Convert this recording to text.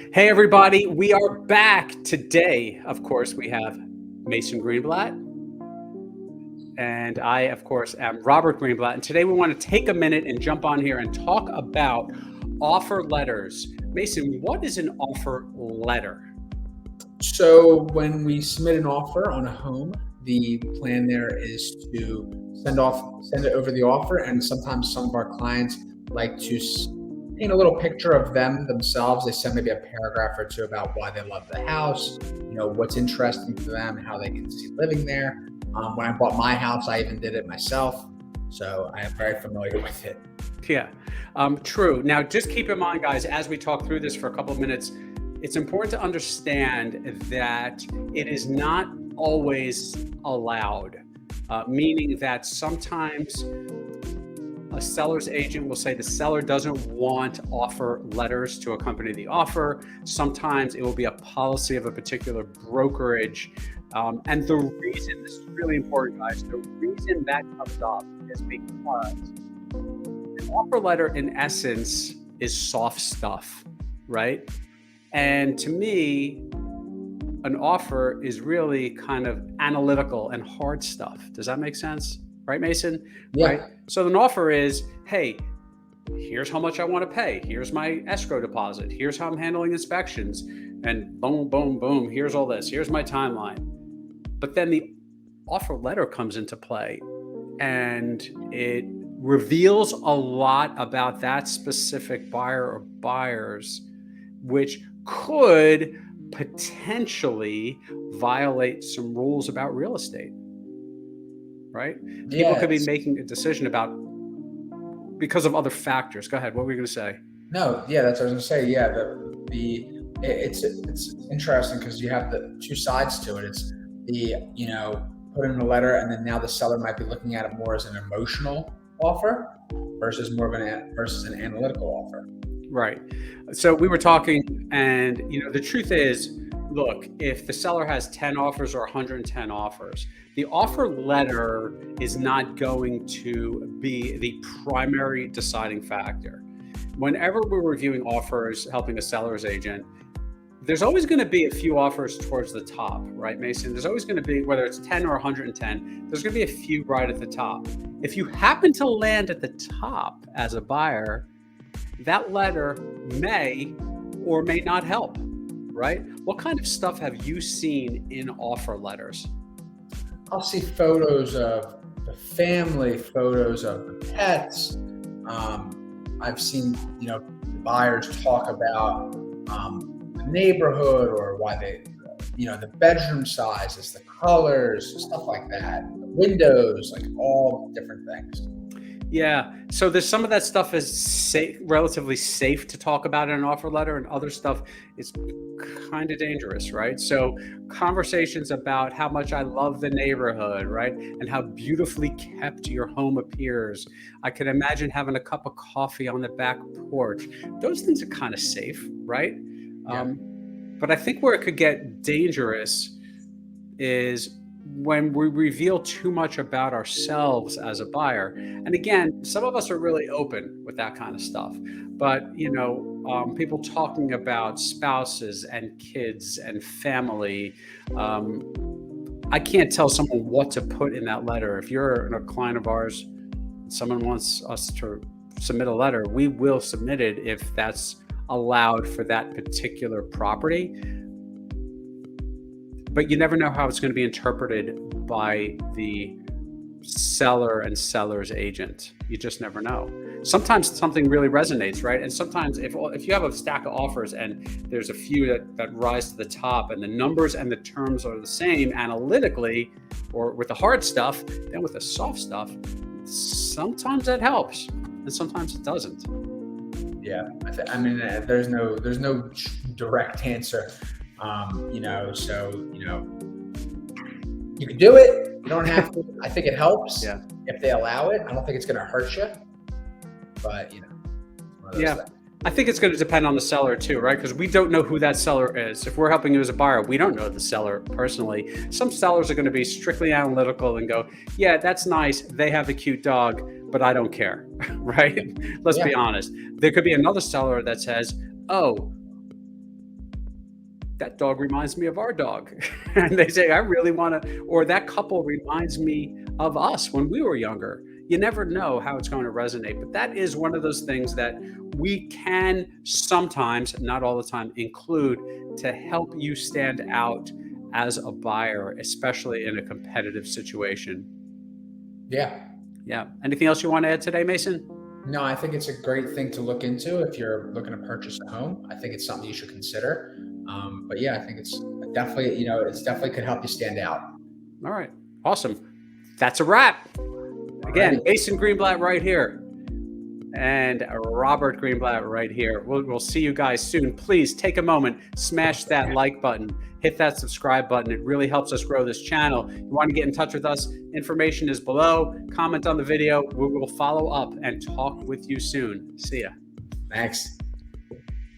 Hey, everybody, we are back today. Of course, we have Mason Greenblatt, and I, of course, am Robert Greenblatt. And today we want to take a minute and jump on here and talk about offer letters. Mason, what is an offer letter? So when we submit an offer on a home, the plan there is to send it over the offer, and sometimes some of our clients like to paint a little picture of themselves. They send maybe a paragraph or two about why they love the house, what's interesting to them, how they can see living there. When I bought my house, I even did it myself, so I am very familiar with it. Yeah, true. Now, just keep in mind, guys, as we talk through this for a couple of minutes, it's important to understand that it is not always allowed, meaning that sometimes a seller's agent will say the seller doesn't want offer letters to accompany the offer. Sometimes it will be a policy of a particular brokerage. And the reason, this is really important, guys, the reason that comes up is because an offer letter, in essence, is soft stuff, right? And to me, an offer is really kind of analytical and hard stuff. Does that make sense? Right, Mason? Yeah. Right? So an offer is, hey, here's how much I want to pay. Here's my escrow deposit. Here's how I'm handling inspections. And boom, boom, boom. Here's all this. Here's my timeline. But then the offer letter comes into play, and it reveals a lot about that specific buyer or buyers, which could potentially violate some rules about real estate. Right? People could be making a decision because of other factors. Go ahead. What were you going to say? No, yeah, that's what I was going to say. Yeah, it's interesting because you have the two sides to it. It's put in a letter, and then now the seller might be looking at it more as an emotional offer versus an analytical offer. Right. So we were talking, and the truth is, look, if the seller has 10 offers or 110 offers, the offer letter is not going to be the primary deciding factor. Whenever we're reviewing offers, helping a seller's agent, there's always going to be a few offers towards the top, right, Mason? There's always going to be, whether it's 10 or 110, there's going to be a few right at the top. If you happen to land at the top as a buyer, that letter may or may not help. Right? What kind of stuff have you seen in offer letters? I'll see photos of the family, photos of the pets. I've seen, buyers talk about the neighborhood or why they, the bedroom sizes, the colors, stuff like that, the windows, like all different things. Yeah. So there's some of that stuff is relatively safe to talk about in an offer letter, and other stuff is kind of dangerous, right? So conversations about how much I love the neighborhood, right? And how beautifully kept your home appears. I can imagine having a cup of coffee on the back porch. Those things are kind of safe, right? Yeah. But I think where it could get dangerous is when we reveal too much about ourselves as a buyer. And again, some of us are really open with that kind of stuff, but people talking about spouses and kids and family, I can't tell someone what to put in that letter. If you're a client of ours, someone wants us to submit a letter, we will submit it if that's allowed for that particular property. But you never know how it's going to be interpreted by the seller and seller's agent. You just never know. Sometimes something really resonates, right? And sometimes if you have a stack of offers and there's a few that rise to the top and the numbers and the terms are the same analytically, or with the hard stuff, then with the soft stuff, sometimes that helps and sometimes it doesn't. Yeah, there's no direct answer. You can do it. You don't have to. I think it helps if they allow it. I don't think it's going to hurt you, but I think it's going to depend on the seller too, right? Because we don't know who that seller is. If we're helping you as a buyer, we don't know the seller personally. Some sellers are going to be strictly analytical and go, yeah, that's nice. They have a cute dog, but I don't care, right? Let's be honest. There could be another seller that says, oh, that dog reminds me of our dog. And they say, I really want to, or that couple reminds me of us when we were younger. You never know how it's going to resonate, but that is one of those things that we can sometimes, not all the time, include to help you stand out as a buyer, especially in a competitive situation. Yeah. Yeah. Anything else you want to add today, Mason? No, I think it's a great thing to look into if you're looking to purchase a home. I think it's something you should consider. But yeah, I think it's definitely, it's definitely could help you stand out. All right. Awesome. That's a wrap. Again, Alrighty. Mason Greenblatt right here and Robert Greenblatt right here. We'll see you guys soon. Please take a moment, smash that like button, hit that subscribe button. It really helps us grow this channel. You want to get in touch with us, information is below. Comment on the video. We will follow up and talk with you soon. See ya. Thanks.